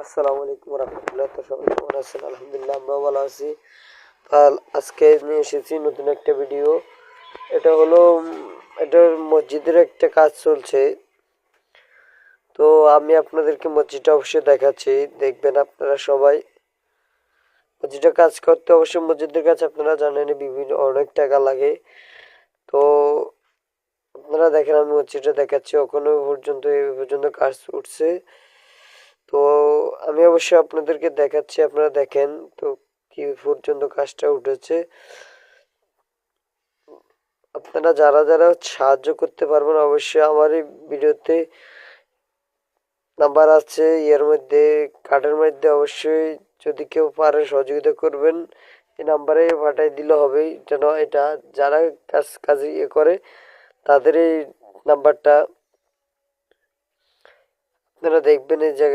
আসসালামু আলাইকুম রহমতুল্লাহ। তো সবাই কেমন আছেন? আলহামদুলিল্লাহ আমরাও ভালো আছি। আজকে নিয়ে এসেছি নতুন একটা ভিডিও। এটা হলো এটার মসজিদের একটা কাজ চলছে। তো আমি আপনাদেরকে মসজিদটা অবশ্যই দেখাচ্ছি, দেখবেন আপনারা সবাই। মসজিদটা কাজ করতে অবশ্যই মসজিদের কাজ আপনারা জানেন বিভিন্ন অনেক টাকা লাগে। তো আপনারা দেখেন আমি মসজিদটা দেখাচ্ছি, এখনো পর্যন্ত এই পর্যন্ত কাজ উঠছে। তো আমি অবশ্যই আপনাদেরকে দেখাচ্ছি, আপনারা দেখেন তো কি পর্যন্ত কাজটা উঠেছে। আপনারা যারা যারা সাহায্য করতে পারবেন অবশ্যই আমার এই ভিডিওতে নাম্বার আছে, এর মধ্যে কার্ডের মধ্যে অবশ্যই যদি কেউ পারে সহযোগিতা করবেন, এই নাম্বারে পাঠিয়ে দিলে হবে। যেন এটা যারা কাজ করে তাদের এই নাম্বারটা আপনারা দেখবেন এই জায়গায়।